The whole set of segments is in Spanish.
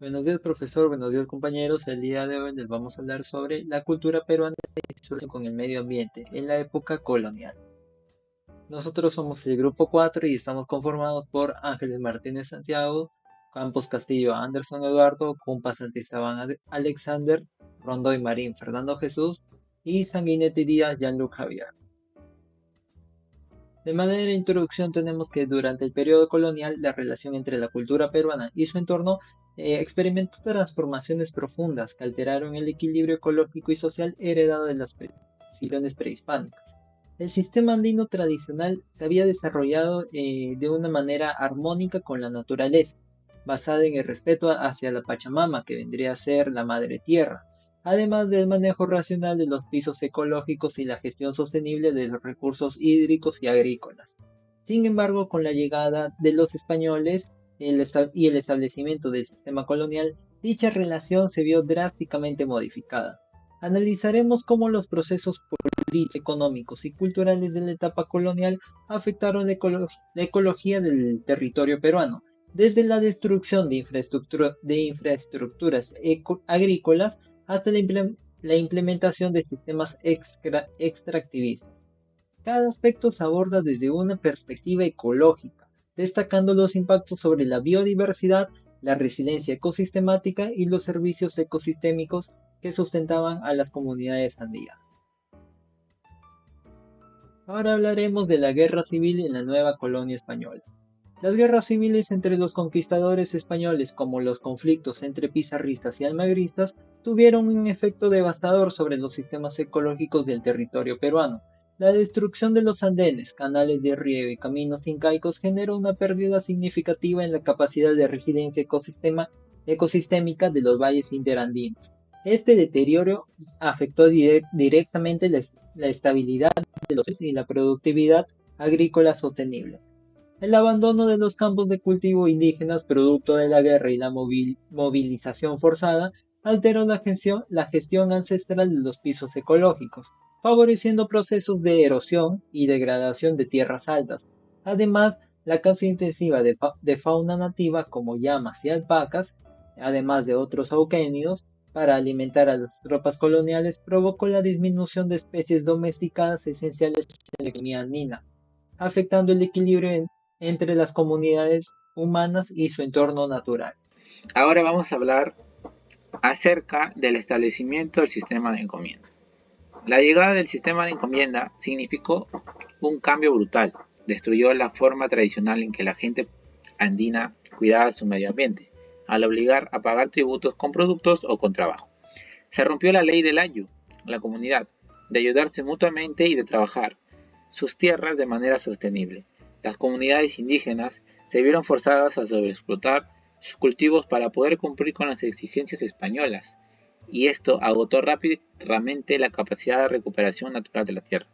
Buenos días, profesor. Buenos días, compañeros. El día de hoy les vamos a hablar sobre la cultura peruana y su relación con el medio ambiente en la época colonial. Nosotros somos el grupo 4 y estamos conformados por Ángeles Martínez Santiago, Campos Castillo Anderson Eduardo, Cumpa Santisteban Alexander, Rondoy Marín Fernando Jesús y Sanguinetti Díaz Jean-Luc Javier. De manera de introducción tenemos que durante el periodo colonial la relación entre la cultura peruana y su entorno experimentó transformaciones profundas que alteraron el equilibrio ecológico y social heredado de las civilizaciones prehispánicas. El sistema andino tradicional se había desarrollado de una manera armónica con la naturaleza, basada en el respeto hacia la Pachamama, que vendría a ser la madre tierra, además del manejo racional de los pisos ecológicos y la gestión sostenible de los recursos hídricos y agrícolas. Sin embargo, con la llegada de los españoles y el establecimiento del sistema colonial, dicha relación se vio drásticamente modificada. Analizaremos cómo los procesos políticos, económicos y culturales de la etapa colonial afectaron la ecología del territorio peruano, desde la destrucción de infraestructuras agrícolas hasta la implementación de sistemas extractivistas. Cada aspecto se aborda desde una perspectiva ecológica, destacando los impactos sobre la biodiversidad, la resiliencia ecosistemática y los servicios ecosistémicos que sustentaban a las comunidades andías. Ahora hablaremos de la guerra civil en la nueva colonia española. Las guerras civiles entre los conquistadores españoles, como los conflictos entre pizarristas y almagristas, tuvieron un efecto devastador sobre los sistemas ecológicos del territorio peruano. La destrucción de los andenes, canales de riego y caminos incaicos generó una pérdida significativa en la capacidad de resiliencia ecosistémica de los valles interandinos. Este deterioro afectó directamente la estabilidad de los y la productividad agrícola sostenible. El abandono de los campos de cultivo indígenas producto de la guerra y la movilización forzada alteró la gestión ancestral de los pisos ecológicos, favoreciendo procesos de erosión y degradación de tierras altas. Además, la caza intensiva de fauna nativa como llamas y alpacas, además de otros auquénidos, para alimentar a las tropas coloniales provocó la disminución de especies domesticadas esenciales en la economía andina, afectando el equilibrio entre las comunidades humanas y su entorno natural. Ahora vamos a hablar acerca del establecimiento del sistema de encomienda. La llegada del sistema de encomienda significó un cambio brutal. Destruyó la forma tradicional en que la gente andina cuidaba su medio ambiente, al obligar a pagar tributos con productos o con trabajo. Se rompió la ley del ayo, la comunidad, de ayudarse mutuamente y de trabajar sus tierras de manera sostenible. Las comunidades indígenas se vieron forzadas a sobreexplotar sus cultivos para poder cumplir con las exigencias españolas, y esto agotó rápidamente la capacidad de recuperación natural de la tierra.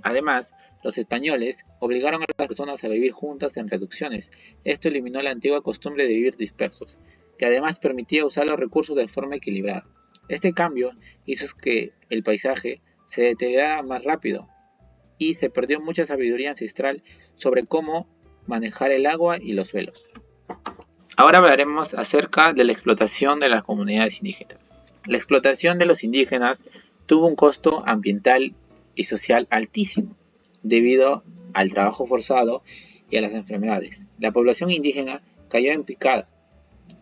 Además, los españoles obligaron a las personas a vivir juntas en reducciones. Esto eliminó la antigua costumbre de vivir dispersos, que además permitía usar los recursos de forma equilibrada. Este cambio hizo que el paisaje se deteriorara más rápido y se perdió mucha sabiduría ancestral sobre cómo manejar el agua y los suelos. Ahora hablaremos acerca de la explotación de las comunidades indígenas. La explotación de los indígenas tuvo un costo ambiental y social altísimo debido al trabajo forzado y a las enfermedades. La población indígena cayó en picada,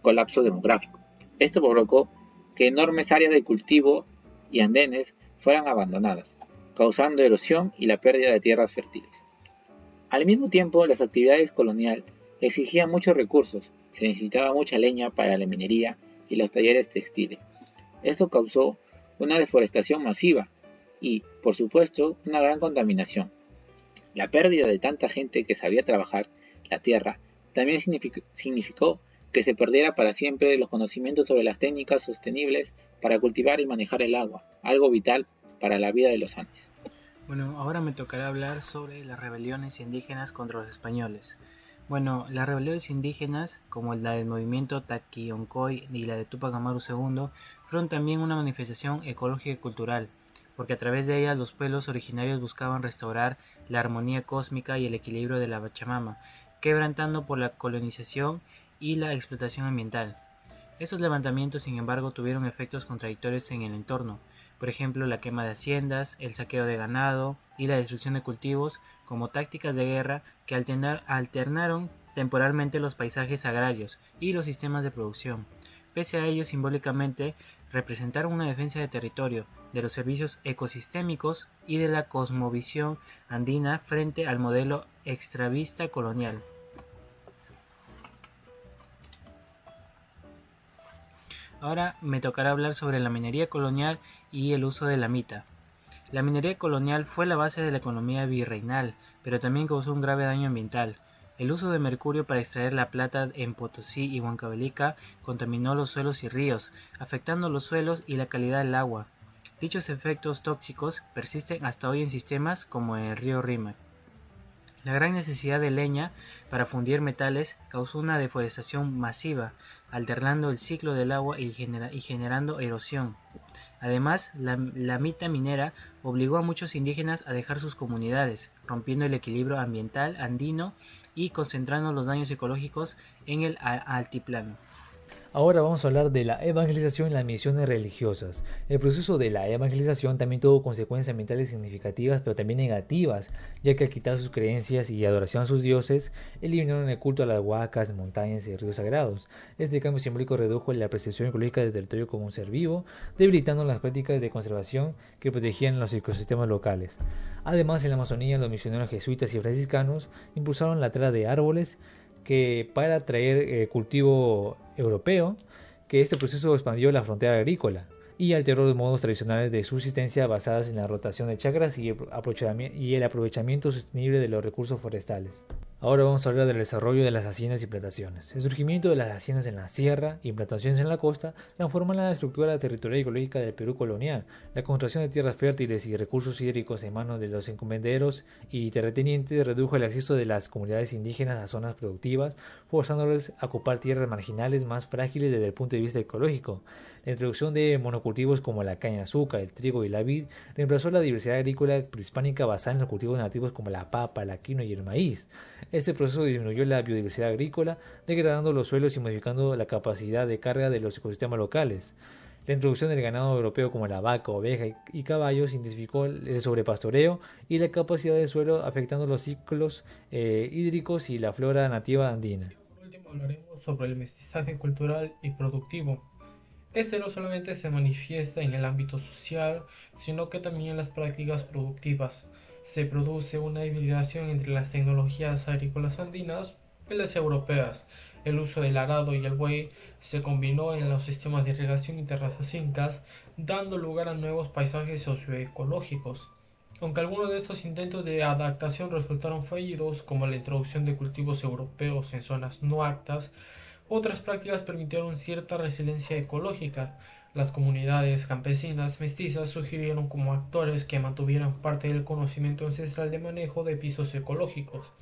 colapso demográfico. Esto provocó que enormes áreas de cultivo y andenes fueran abandonadas, causando erosión y la pérdida de tierras fértiles. Al mismo tiempo, las actividades coloniales exigían muchos recursos, se necesitaba mucha leña para la minería y los talleres textiles. Esto causó una deforestación masiva y, por supuesto, una gran contaminación. La pérdida de tanta gente que sabía trabajar la tierra también significó que se perdiera para siempre los conocimientos sobre las técnicas sostenibles para cultivar y manejar el agua, algo vital para la vida de los Andes. Bueno, ahora me tocará hablar sobre las rebeliones indígenas contra los españoles. Bueno, las rebeliones indígenas, como la del movimiento Taquioncoy y la de Túpac Amaru II, fueron también una manifestación ecológica y cultural, porque a través de ellas los pueblos originarios buscaban restaurar la armonía cósmica y el equilibrio de la Pachamama, quebrantando por la colonización y la explotación ambiental. Estos levantamientos, sin embargo, tuvieron efectos contradictorios en el entorno, por ejemplo, la quema de haciendas, el saqueo de ganado y la destrucción de cultivos como tácticas de guerra que alternaron temporalmente los paisajes agrarios y los sistemas de producción. Pese a ello, simbólicamente representaron una defensa de territorio, de los servicios ecosistémicos y de la cosmovisión andina frente al modelo extravista colonial. Ahora me tocará hablar sobre la minería colonial y el uso de la mita. La minería colonial fue la base de la economía virreinal, pero también causó un grave daño ambiental. El uso de mercurio para extraer la plata en Potosí y Huancavelica contaminó los suelos y ríos, afectando los suelos y la calidad del agua. Dichos efectos tóxicos persisten hasta hoy en sistemas como en el río Rímac. La gran necesidad de leña para fundir metales causó una deforestación masiva, alterando el ciclo del agua y generando erosión. Además, la mita minera obligó a muchos indígenas a dejar sus comunidades, rompiendo el equilibrio ambiental andino y concentrando los daños ecológicos en el altiplano. Ahora vamos a hablar de la evangelización y las misiones religiosas. El proceso de la evangelización también tuvo consecuencias ambientales significativas, pero también negativas, ya que al quitar sus creencias y adoración a sus dioses, eliminaron el culto a las huacas, montañas y ríos sagrados. Este cambio simbólico redujo la percepción ecológica del territorio como un ser vivo, debilitando las prácticas de conservación que protegían los ecosistemas locales. Además, en la Amazonía, los misioneros jesuitas y franciscanos impulsaron la tala de árboles que para traer cultivo europeo, que este proceso expandió la frontera agrícola y alteró los modos tradicionales de subsistencia basadas en la rotación de chacras y el aprovechamiento sostenible de los recursos forestales. Ahora vamos a hablar del desarrollo de las haciendas y plantaciones. El surgimiento de las haciendas en la sierra y plantaciones en la costa transforman la estructura territorial y ecológica del Perú colonial. La concentración de tierras fértiles y recursos hídricos en manos de los encomenderos y terratenientes redujo el acceso de las comunidades indígenas a zonas productivas, forzándoles a ocupar tierras marginales más frágiles desde el punto de vista ecológico. La introducción de monocultivos como la caña de azúcar, el trigo y la vid reemplazó la diversidad agrícola prehispánica basada en los cultivos nativos como la papa, la quinoa y el maíz. Este proceso disminuyó la biodiversidad agrícola, degradando los suelos y modificando la capacidad de carga de los ecosistemas locales. La introducción del ganado europeo como la vaca, oveja y caballos intensificó el sobrepastoreo y la capacidad del suelo, afectando los ciclos hídricos y la flora nativa andina. Por último, hablaremos sobre el mestizaje cultural y productivo. Este no solamente se manifiesta en el ámbito social, sino que también en las prácticas productivas. Se produce una hibridación entre las tecnologías agrícolas andinas y las europeas. El uso del arado y el buey se combinó en los sistemas de irrigación y terrazas incas, dando lugar a nuevos paisajes socioecológicos. Aunque algunos de estos intentos de adaptación resultaron fallidos, como la introducción de cultivos europeos en zonas no aptas, otras prácticas permitieron cierta resiliencia ecológica. Las comunidades campesinas mestizas surgieron como actores que mantuvieran parte del conocimiento ancestral de manejo de pisos ecológicos,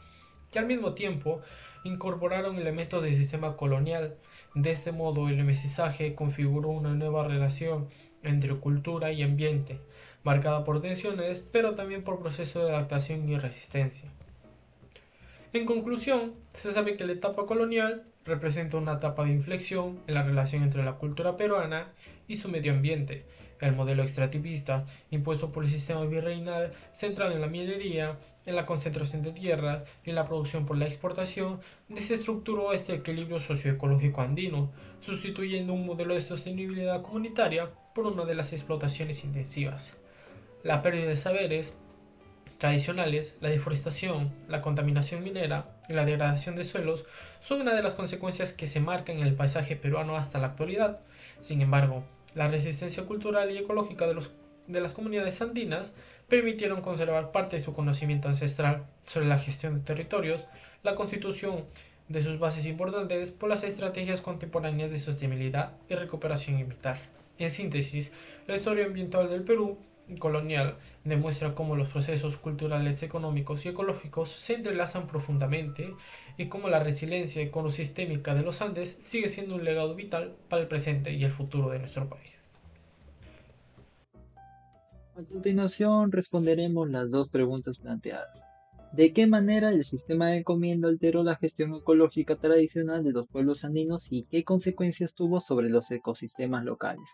que al mismo tiempo incorporaron elementos del sistema colonial. De este modo, el mestizaje configuró una nueva relación entre cultura y ambiente, marcada por tensiones, pero también por procesos de adaptación y resistencia. En conclusión, se sabe que la etapa colonial representa una etapa de inflexión en la relación entre la cultura peruana y su medio ambiente. El modelo extractivista impuesto por el sistema virreinal, centrado en la minería, en la concentración de tierras y en la producción por la exportación, desestructuró este equilibrio socioecológico andino, sustituyendo un modelo de sostenibilidad comunitaria por una de las explotaciones intensivas. La pérdida de saberes tradicionales, la deforestación, la contaminación minera y la degradación de suelos son una de las consecuencias que se marcan en el paisaje peruano hasta la actualidad. Sin embargo, la resistencia cultural y ecológica de las comunidades andinas permitieron conservar parte de su conocimiento ancestral sobre la gestión de territorios, la constitución de sus bases importantes por las estrategias contemporáneas de sostenibilidad y recuperación ambiental. En síntesis, la historia ambiental del Perú colonial demuestra cómo los procesos culturales, económicos y ecológicos se entrelazan profundamente y cómo la resiliencia ecosistémica de los Andes sigue siendo un legado vital para el presente y el futuro de nuestro país. A continuación responderemos las dos preguntas planteadas. ¿De qué manera el sistema de encomienda alteró la gestión ecológica tradicional de los pueblos andinos y qué consecuencias tuvo sobre los ecosistemas locales?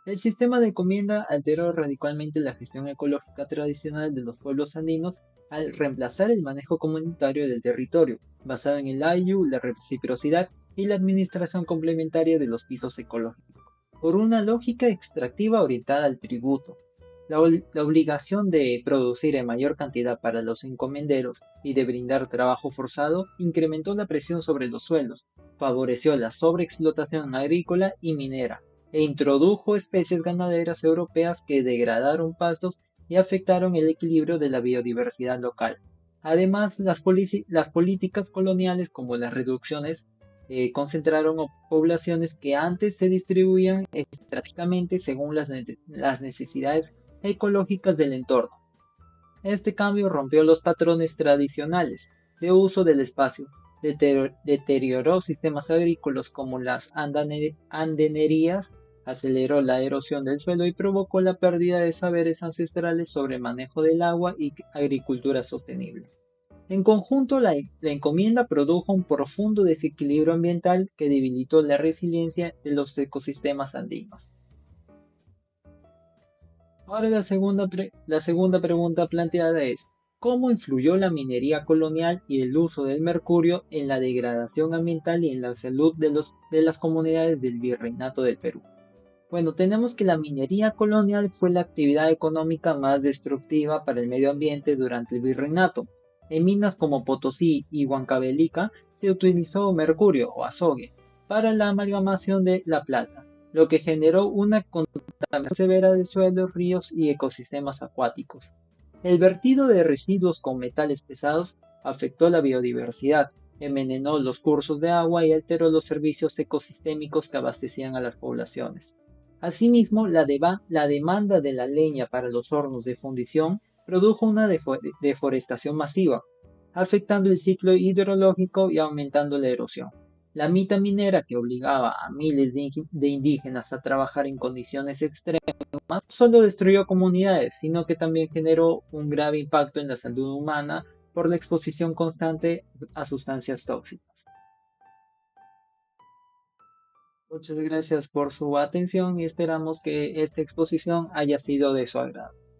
El sistema de encomienda alteró radicalmente la gestión ecológica tradicional de los pueblos andinos al reemplazar el manejo comunitario del territorio, basado en el AIU, la reciprocidad y la administración complementaria de los pisos ecológicos, por una lógica extractiva orientada al tributo. La obligación de producir en mayor cantidad para los encomenderos y de brindar trabajo forzado incrementó la presión sobre los suelos, favoreció la sobreexplotación agrícola y minera, e introdujo especies ganaderas europeas que degradaron pastos y afectaron el equilibrio de la biodiversidad local. Además, las políticas coloniales como las reducciones concentraron poblaciones que antes se distribuían estratégicamente según las necesidades ecológicas del entorno. Este cambio rompió los patrones tradicionales de uso del espacio, deterioró sistemas agrícolas como las andenerías, aceleró la erosión del suelo y provocó la pérdida de saberes ancestrales sobre manejo del agua y agricultura sostenible. En conjunto, la encomienda produjo un profundo desequilibrio ambiental que debilitó la resiliencia de los ecosistemas andinos. Ahora la segunda pregunta planteada es, ¿cómo influyó la minería colonial y el uso del mercurio en la degradación ambiental y en la salud de las comunidades del Virreinato del Perú? Bueno, tenemos que la minería colonial fue la actividad económica más destructiva para el medio ambiente durante el Virreinato. En minas como Potosí y Huancavelica se utilizó mercurio o azogue para la amalgamación de la plata, lo que generó una contaminación severa de suelos, ríos y ecosistemas acuáticos. El vertido de residuos con metales pesados afectó la biodiversidad, envenenó los cursos de agua y alteró los servicios ecosistémicos que abastecían a las poblaciones. Asimismo, la demanda de la leña para los hornos de fundición produjo una deforestación masiva, afectando el ciclo hidrológico y aumentando la erosión. La mita minera, que obligaba a miles de indígenas a trabajar en condiciones extremas, no solo destruyó comunidades, sino que también generó un grave impacto en la salud humana por la exposición constante a sustancias tóxicas. Muchas gracias por su atención y esperamos que esta exposición haya sido de su agrado.